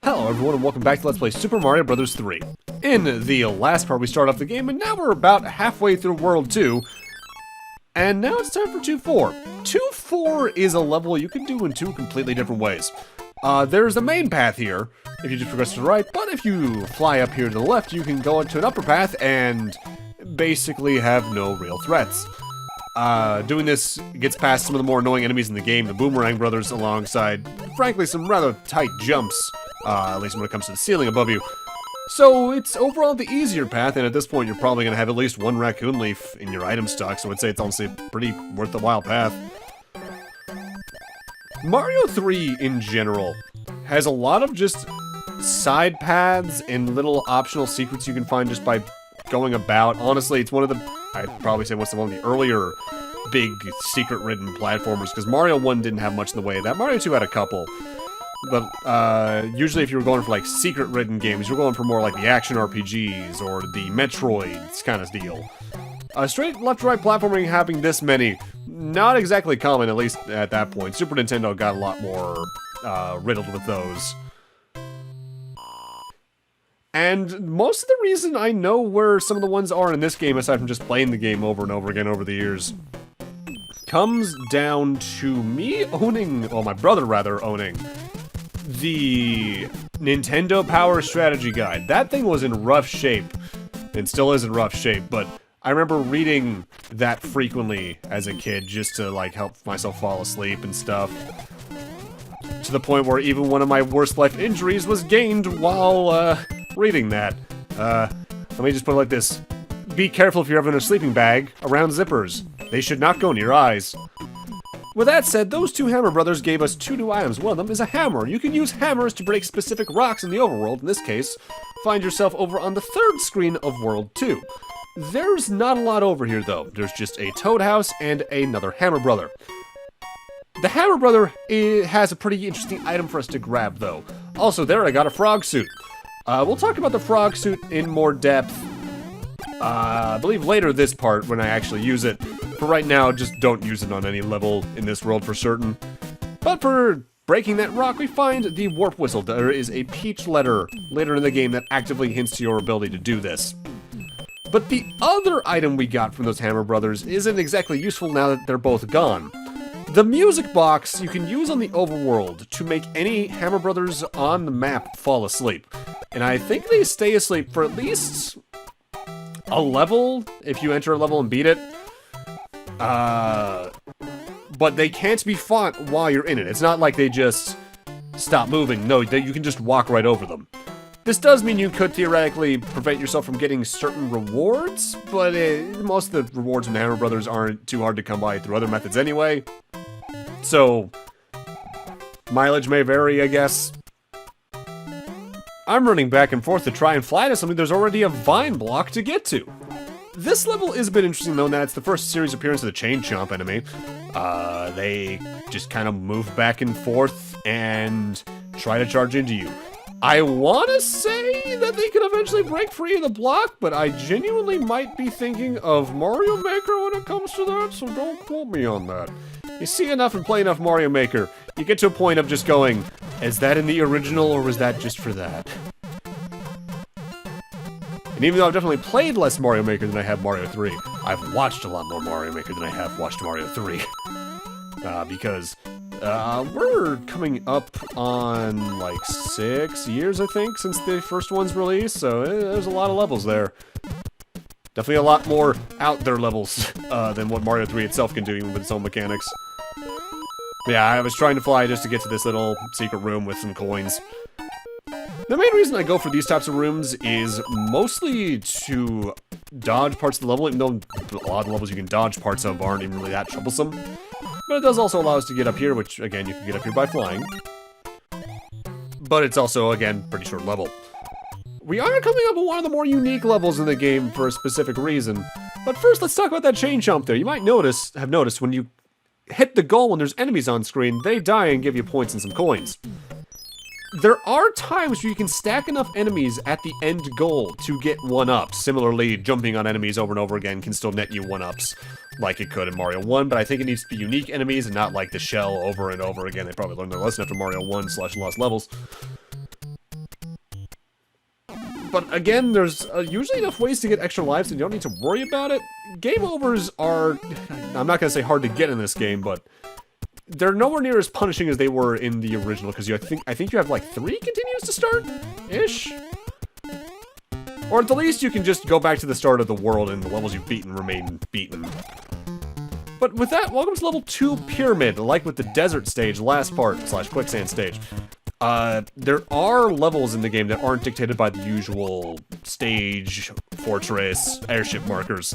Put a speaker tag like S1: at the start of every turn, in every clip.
S1: Hello everyone and welcome back to Let's Play Super Mario Bros. 3. In the last part we started off the game and now we're about halfway through World 2. And now it's time for 2-4. 2-4 is a level you can do in two completely different ways. There's the main path here, if you just progress to the right, but if you fly up here to the left you can go into an upper path and basically have no real threats. Doing this gets past some of the more annoying enemies in the game, the Boomerang Brothers, alongside, frankly, some rather tight jumps. At least when it comes to the ceiling above you. So it's overall the easier path, and at this point you're probably going to have at least one raccoon leaf in your item stock, so I'd say it's honestly a pretty worth the while path. Mario 3, in general, has a lot of just side paths and little optional secrets you can find just by going about. Honestly, it's one of the, I'd probably say one of the earlier big secret-ridden platformers, because Mario 1 didn't have much in the way of that. Mario 2 had a couple. But, usually if you were going for, like, secret-ridden games, you're going for more like the action RPGs or the Metroids kind of deal. Straight left-to-right platforming having this many, not exactly common, at least at that point. Super Nintendo got a lot more, riddled with those. And most of the reason I know where some of the ones are in this game, aside from just playing the game over and over again over the years, comes down to me owning, well, my brother rather owning, the Nintendo Power Strategy Guide. That thing was in rough shape, and still is in rough shape, but I remember reading that frequently as a kid just to, like, help myself fall asleep and stuff. To the point where even one of my worst life injuries was gained while, reading that. Let me just put it like this. Be careful if you're ever in a sleeping bag around zippers. They should not go near your eyes. With that said, those two Hammer Brothers gave us two new items. One of them is a hammer. You can use hammers to break specific rocks in the overworld. In this case, find yourself over on the third screen of World 2. There's not a lot over here, though. There's just a Toad House and another Hammer Brother. The Hammer Brother has a pretty interesting item for us to grab, though. Also, there I got a frog suit. We'll talk about the frog suit in more depth, I believe later this part when I actually use it. For right now, just don't use it on any level in this world for certain. But for breaking that rock, we find the warp whistle. There is a peach letter later in the game that actively hints to your ability to do this. But the other item we got from those Hammer Brothers isn't exactly useful now that they're both gone. The music box you can use on the overworld to make any Hammer Brothers on the map fall asleep. And I think they stay asleep for at least a level, if you enter a level and beat it. But they can't be fought while you're in it. It's not like they just stop moving. No, you can just walk right over them. This does mean you could theoretically prevent yourself from getting certain rewards, but most of the rewards from the Hammer Brothers aren't too hard to come by through other methods anyway. So, mileage may vary, I guess. I'm running back and forth to try and fly to something there's already a vine block to get to. This level is a bit interesting, though, in that it's the first series appearance of the Chain Chomp enemy. They just kind of move back and forth and try to charge into you. I want to say that they could eventually break free of the block, but I genuinely might be thinking of Mario Maker when it comes to that, so don't quote me on that. You see enough and play enough Mario Maker, you get to a point of just going, is that in the original or was that just for that? And even though I've definitely played less Mario Maker than I have Mario 3, I've watched a lot more Mario Maker than I have watched Mario 3. Because we're coming up on like 6 years, I think, since the first one's released, so there's a lot of levels there. Definitely a lot more out there levels than what Mario 3 itself can do, even with its own mechanics. But yeah, I was trying to fly just to get to this little secret room with some coins. The main reason I go for these types of rooms is mostly to dodge parts of the level, even though a lot of the levels you can dodge parts of aren't even really that troublesome. But it does also allow us to get up here, which, again, you can get up here by flying. But it's also, again, pretty short level. We are coming up with one of the more unique levels in the game for a specific reason. But first, let's talk about that chain chomp there. You might have noticed when you hit the goal when there's enemies on screen, they die and give you points and some coins. There are times where you can stack enough enemies at the end goal to get 1-ups. Similarly, jumping on enemies over and over again can still net you 1-ups, like it could in Mario 1, but I think it needs to be unique enemies and not like the shell over and over again. They probably learned their lesson after Mario 1/Lost Levels. But again, there's usually enough ways to get extra lives and you don't need to worry about it. Game overs are, I'm not going to say hard to get in this game, but they're nowhere near as punishing as they were in the original, because I think you have like 3 continues to start-ish? Or at the least you can just go back to the start of the world and the levels you've beaten remain beaten. But with that, welcome to level 2 Pyramid, like with the desert stage, last part, / quicksand stage. There are levels in the game that aren't dictated by the usual stage, fortress, airship markers.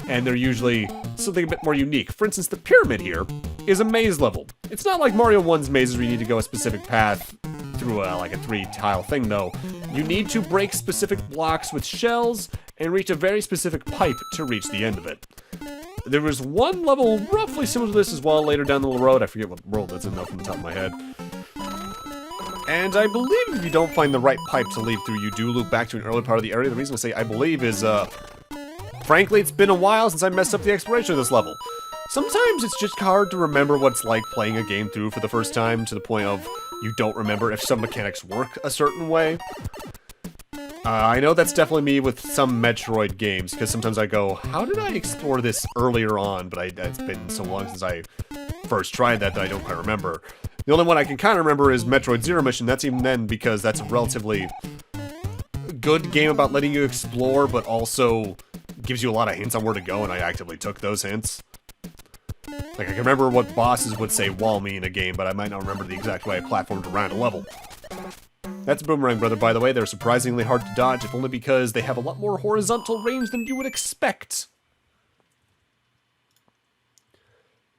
S1: And they're usually something a bit more unique. For instance, the pyramid here is a maze level. It's not like Mario 1's mazes where you need to go a specific path through like a 3-tile thing, though. You need to break specific blocks with shells and reach a very specific pipe to reach the end of it. There was one level roughly similar to this as well later down the road. I forget what world that's in though from the top of my head. And I believe if you don't find the right pipe to leave through, you do loop back to an early part of the area. The reason I say I believe is, frankly, it's been a while since I messed up the exploration of this level. Sometimes it's just hard to remember what it's like playing a game through for the first time, to the point of you don't remember if some mechanics work a certain way. I know that's definitely me with some Metroid games, because sometimes I go, how did I explore this earlier on? But it's been so long since I first tried that I don't quite remember. The only one I can kind of remember is Metroid Zero Mission. That's even then because that's a relatively good game about letting you explore, but also gives you a lot of hints on where to go, and I actively took those hints. Like, I can remember what bosses would say wall me in a game, but I might not remember the exact way I platformed around a level. That's Boomerang Brother, by the way. They're surprisingly hard to dodge, if only because they have a lot more horizontal range than you would expect.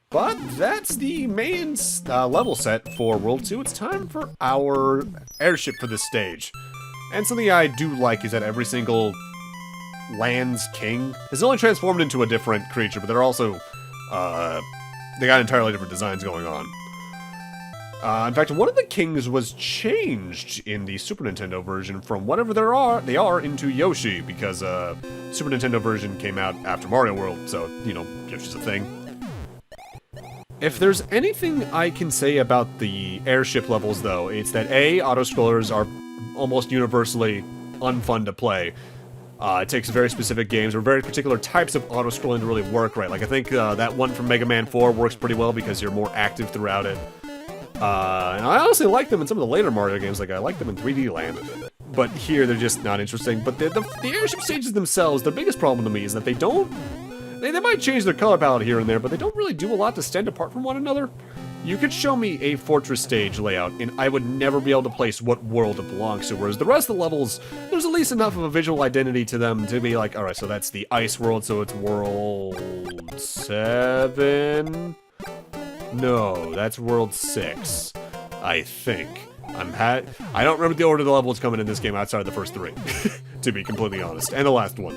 S1: But that's the main level set for World 2. It's time for our airship for this stage. And something I do like is that every single land's king is only transformed into a different creature, but they're also, they got entirely different designs going on. In fact, one of the kings was changed in the Super Nintendo version from whatever they are into Yoshi, because Super Nintendo version came out after Mario World, so, you know, Yoshi's a thing. If there's anything I can say about the airship levels, though, it's that A, auto-scrollers are almost universally unfun to play. It takes very specific games or very particular types of auto-scrolling to really work right. Like, I think that one from Mega Man 4 works pretty well because you're more active throughout it. And I honestly like them in some of the later Mario games, like I like them in 3D Land. But here, they're just not interesting. But the airship stages themselves, the biggest problem to me is that they don't... They might change their color palette here and there, but they don't really do a lot to stand apart from one another. You could show me a fortress stage layout, and I would never be able to place what world it belongs to, whereas the rest of the levels, there's at least enough of a visual identity to them to be like, alright, so that's the ice world, so it's world 7? No, that's world 6, I think. I don't remember the order of the levels coming in this game outside of the first 3, to be completely honest, and the last one.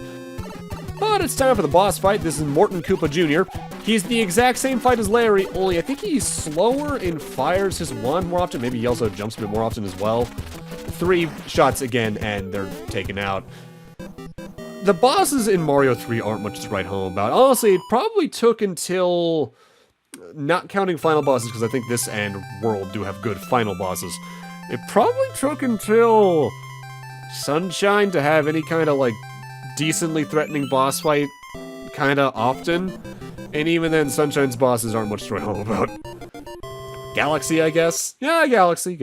S1: But it's time for the boss fight. This is Morton Koopa Jr. He's the exact same fight as Larry, only I think he's slower and fires his wand more often. Maybe he also jumps a bit more often as well. 3 shots again, and they're taken out. The bosses in Mario 3 aren't much to write home about. Honestly, it probably took until... Not counting final bosses, because I think this and World do have good final bosses. It probably took until Sunshine to have any kind of, like, decently threatening boss fight kinda often, and even then Sunshine's bosses aren't much to write home about. Galaxy, I guess? Yeah, Galaxy.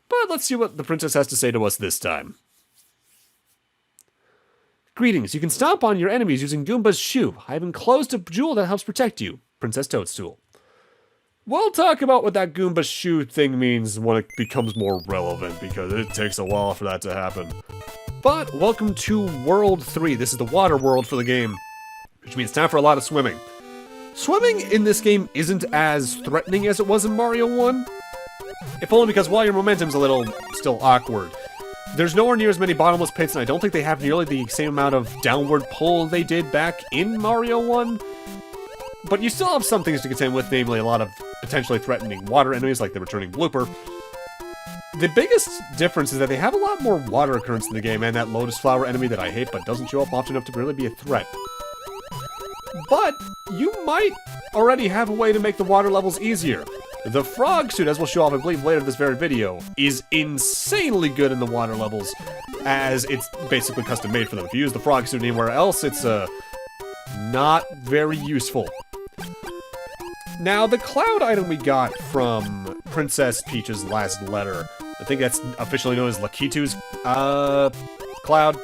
S1: But let's see what the princess has to say to us this time. Greetings, you can stomp on your enemies using Goomba's shoe. I have enclosed a jewel that helps protect you. Princess Toadstool. We'll talk about what that Goomba shoe thing means when it becomes more relevant, because it takes a while for that to happen. But welcome to World 3. This is the water world for the game, which means time for a lot of swimming. Swimming in this game isn't as threatening as it was in Mario 1, if only because while your momentum's a little still awkward. There's nowhere near as many bottomless pits, and I don't think they have nearly the same amount of downward pull they did back in Mario 1. But you still have some things to contend with, namely a lot of potentially threatening water enemies like the returning blooper. The biggest difference is that they have a lot more water occurrence in the game, and that lotus flower enemy that I hate but doesn't show up often enough to really be a threat. But you might already have a way to make the water levels easier. The frog suit, as we'll show off, I believe, later in this very video, is insanely good in the water levels, as it's basically custom made for them. If you use the frog suit anywhere else, it's not very useful. Now, the cloud item we got from Princess Peach's last letter, I think that's officially known as Lakitu's cloud.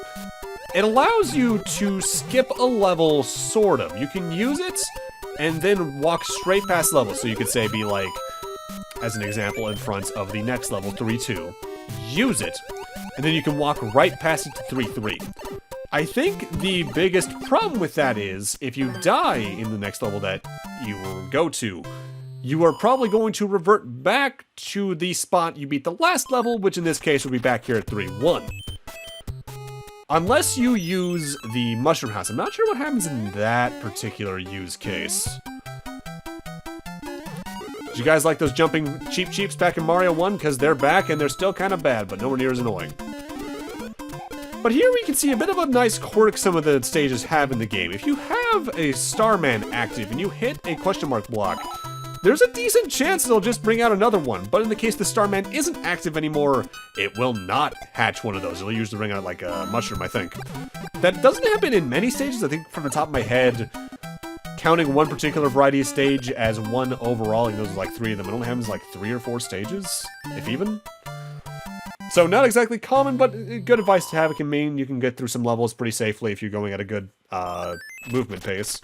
S1: It allows you to skip a level, sort of. You can use it and then walk straight past levels. So you could say, be like, as an example, in front of the next level, 3-2. Use it, and then you can walk right past it to 3-3. I think the biggest problem with that is, if you die in the next level that you go to, you are probably going to revert back to the spot you beat the last level, which in this case would be back here at 3-1. Unless you use the Mushroom House. I'm not sure what happens in that particular use case. Did you guys like those jumping Cheeps back in Mario 1? Because they're back and they're still kind of bad, but nowhere near as annoying. But here we can see a bit of a nice quirk some of the stages have in the game. If you have a Starman active and you hit a question mark block, there's a decent chance it'll just bring out another one. But in the case the Starman isn't active anymore, it will not hatch one of those. It'll usually bring out like a mushroom, I think. That doesn't happen in many stages. I think from the top of my head, counting one particular variety of stage as one overall, I think those are like 3 of them. It only happens like 3 or 4 stages, if even. So not exactly common, but good advice to have. It can mean you can get through some levels pretty safely if you're going at a good movement pace.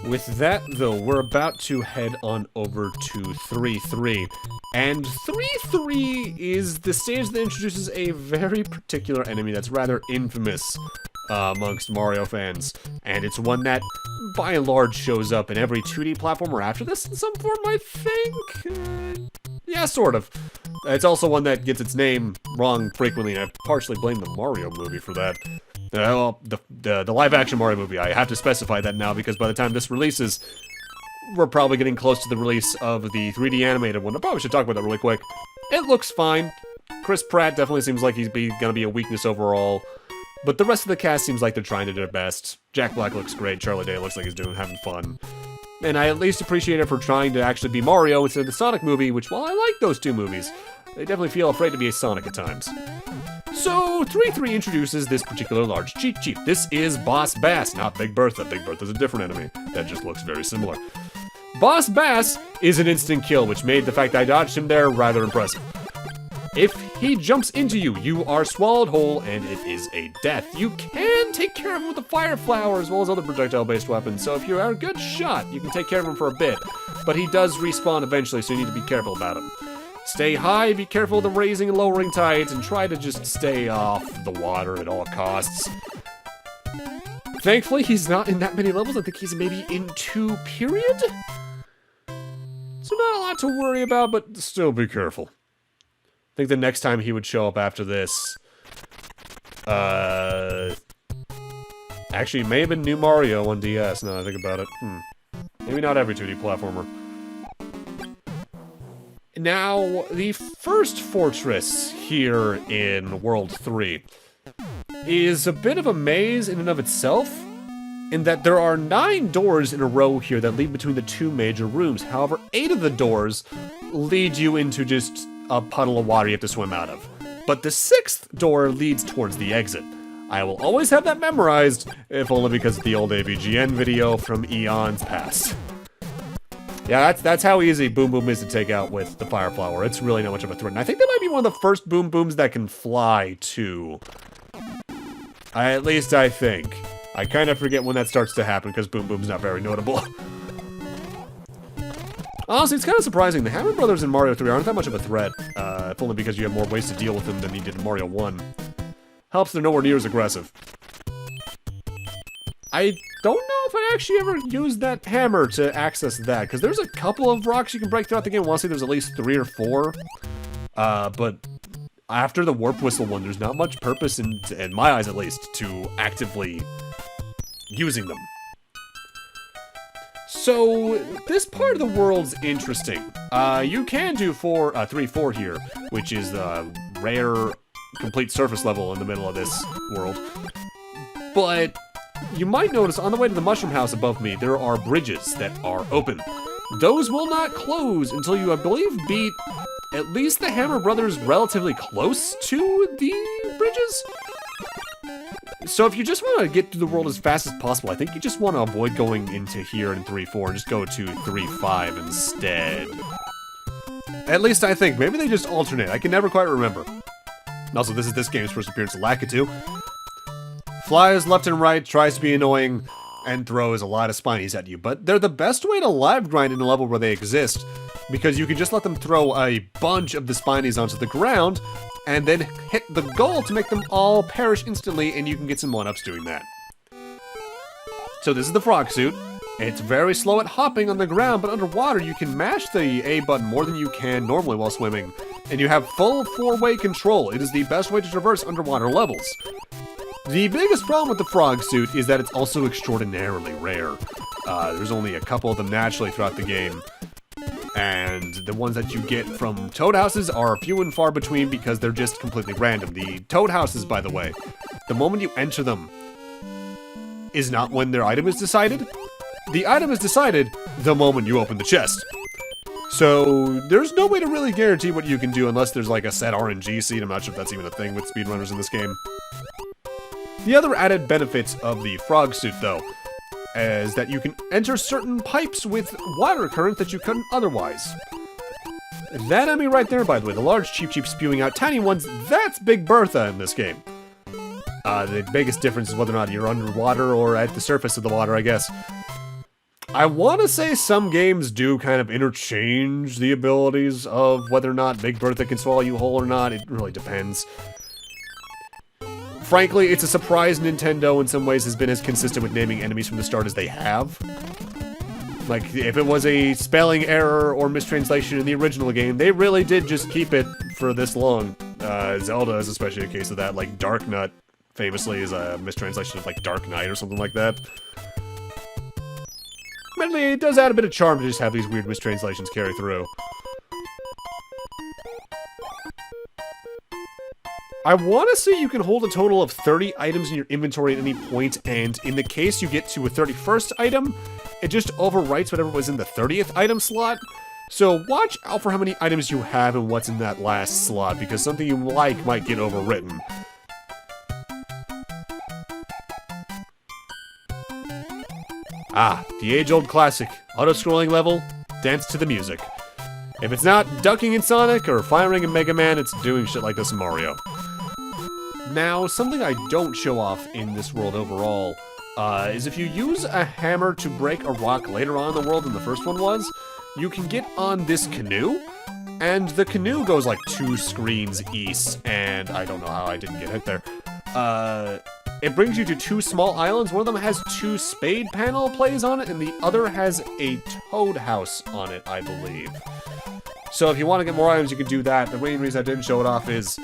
S1: With that, though, we're about to head on over to 3-3. And 3-3 is the stage that introduces a very particular enemy that's rather infamous amongst Mario fans. And it's one that, by and large, shows up in every 2D platformer after this in some form, I think? Yeah, sort of. It's also one that gets its name wrong frequently, and I partially blame the Mario movie for that. Well, the live-action Mario movie. I have to specify that now, because by the time this releases, we're probably getting close to the release of the 3D animated one. I probably should talk about that really quick. It looks fine. Chris Pratt definitely seems like he's gonna be a weakness overall. But the rest of the cast seems like they're trying to do their best. Jack Black looks great. Charlie Day looks like he's having fun. And I at least appreciate it for trying to actually be Mario instead of the Sonic movie, which, while I like those two movies, they definitely feel afraid to be a Sonic at times. So, 3-3 introduces this particular large cheat sheet. This is Boss Bass, not Big Bertha. Big Bertha's a different enemy. That just looks very similar. Boss Bass is an instant kill, which made the fact I dodged him there rather impressive. If he jumps into you, you are swallowed whole, and it is a death. You can take care of him with the Fire Flower, as well as other projectile-based weapons, so if you are a good shot, you can take care of him for a bit. But he does respawn eventually, so you need to be careful about him. Stay high, be careful of the raising and lowering tides, and try to just stay off the water at all costs. Thankfully, he's not in that many levels. I think he's maybe in 2, period? So not a lot to worry about, but still be careful. I think the next time he would show up after this, actually, it may have been New Mario on DS, now that I think about it. Maybe not every 2D platformer. Now, the first fortress here in World 3 is a bit of a maze in and of itself, in that there are 9 doors in a row here that lead between the 2 major rooms. However, 8 of the doors lead you into just a puddle of water you have to swim out of. But the 6th door leads towards the exit. I will always have that memorized, if only because of the old AVGN video from eons past. Yeah, that's how easy Bob-omb is to take out with the Fire Flower. It's really not much of a threat. And I think that might be one of the first Bob-ombs that can fly, too. At least I think. I kind of forget when that starts to happen, because Bob-omb's not very notable. Honestly, it's kind of surprising. The Hammer Brothers in Mario 3 aren't that much of a threat, if only because you have more ways to deal with them than you did in Mario 1. Helps they're nowhere near as aggressive. I don't know if I actually ever used that hammer to access that, because there's a couple of rocks you can break throughout the game. I want to say there's at least 3 or 4. But after the Warp Whistle one, there's not much purpose, in my eyes at least, to actively using them. So, this part of the world's interesting. You can do 3-4 here, which is the rare complete surface level in the middle of this world. But you might notice on the way to the Mushroom House above me, there are bridges that are open. those will not close until you, I believe, beat at least the Hammer Brothers relatively close to the bridges. So if you just want to get through the world as fast as possible, I think you just want to avoid going into here in 3-4 and just go to 3-5 instead. At least I think. Maybe they just alternate. I can never quite remember. Also, this is this game's first appearance of Lakitu. Flies left and right, tries to be annoying, and throws a lot of spinies at you. But they're the best way to live grind in a level where they exist, because you can just let them throw a bunch of the spinies onto the ground, and then hit the goal to make them all perish instantly, and you can get some 1-ups doing that. So this is the frog suit. It's very slow at hopping on the ground, but underwater you can mash the A button more than you can normally while swimming, and you have full 4-way control. It is the best way to traverse underwater levels. The biggest problem with the frog suit is that it's also extraordinarily rare. There's only a couple of them naturally throughout the game, and the ones that you get from toad houses are few and far between because they're just completely random. The toad houses, by the way, the moment you enter them is not when their item is decided. The item is decided the moment you open the chest. So there's no way to really guarantee what you can do unless there's like a set RNG seed. I'm not sure if that's even a thing with speedrunners in this game. The other added benefits of the frog suit, though, is that you can enter certain pipes with water current that you couldn't otherwise. That enemy right there, by the way, the large Cheep Cheep spewing out tiny ones, that's Big Bertha in this game. The biggest difference is whether or not you're underwater or at the surface of the water, I guess. I want to say some games do kind of interchange the abilities of whether or not Big Bertha can swallow you whole or not. It really depends. Frankly, it's a surprise Nintendo in some ways has been as consistent with naming enemies from the start as they have. Like, if it was a spelling error or mistranslation in the original game, they really did just keep it for this long. Zelda is especially a case of that. Like, Dark Nut, famously, is a mistranslation of, like, Dark Knight or something like that. Admittedly, it does add a bit of charm to just have these weird mistranslations carry through. I want to say you can hold a total of 30 items in your inventory at any point, and in the case you get to a 31st item, it just overwrites whatever was in the 30th item slot. So watch out for how many items you have and what's in that last slot, because something you like might get overwritten. Ah, the age-old classic. Auto-scrolling level, dance to the music. If it's not ducking in Sonic or firing in Mega Man, it's doing shit like this in Mario. Now, something I don't show off in this world overall is if you use a hammer to break a rock later on in the world than the first one was, you can get on this canoe, and the canoe goes like 2 screens east, and I don't know how I didn't get hit there. It brings you to 2 small islands. One of them has 2 spade panel plays on it, and the other has a toad house on it, I believe. So if you want to get more items, you can do that. The main reason I didn't show it off is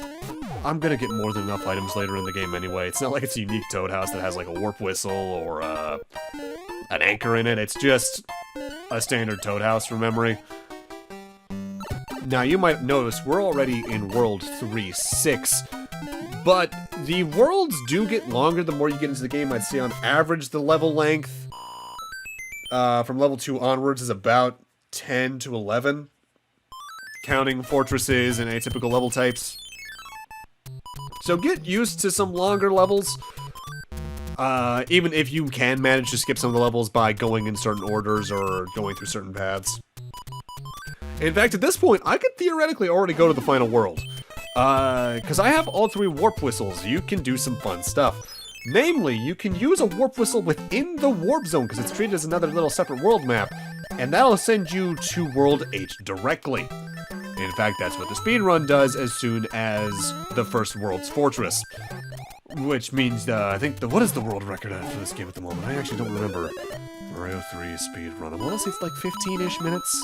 S1: I'm gonna get more than enough items later in the game anyway. It's not like it's a unique toad house that has like a warp whistle or an anchor in it. It's just a standard toad house from memory. Now you might notice we're already in World 3-6, but the worlds do get longer the more you get into the game. I'd say on average the level length from level 2 onwards is about 10 to 11, counting fortresses and atypical level types. So get used to some longer levels, even if you can manage to skip some of the levels by going in certain orders or going through certain paths. In fact, at this point, I could theoretically already go to the final world. Because I have all 3 warp whistles, you can do some fun stuff. Namely, you can use a warp whistle within the warp zone, because it's treated as another little separate world map, and that'll send you to World 8 directly. In fact, that's what the speedrun does as soon as the first world's fortress. Which means, I think, what is the world record at for this game at the moment? I actually don't remember. Mario 3 speedrun. I want to say it's like 15-ish minutes.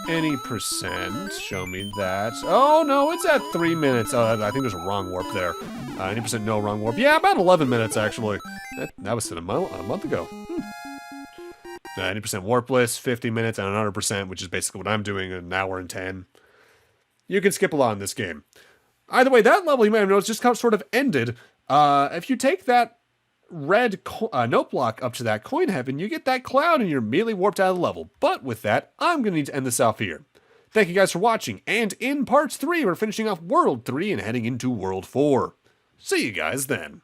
S1: Any percent, show me that. Oh, no, it's at 3 minutes. Oh, I think there's a wrong warp there. Any percent, no, wrong warp. Yeah, about 11 minutes, actually. That was set a month ago. 90% warpless, 50 minutes, and 100%, which is basically what I'm doing, an hour and 10. You can skip a lot in this game. Either way, that level, you might have noticed, just kind of sort of ended. If you take that red note block up to that coin heaven, you get that cloud and you're immediately warped out of the level. But with that, I'm going to need to end this off here. Thank you guys for watching, and in parts 3, we're finishing off World 3 and heading into World 4. See you guys then.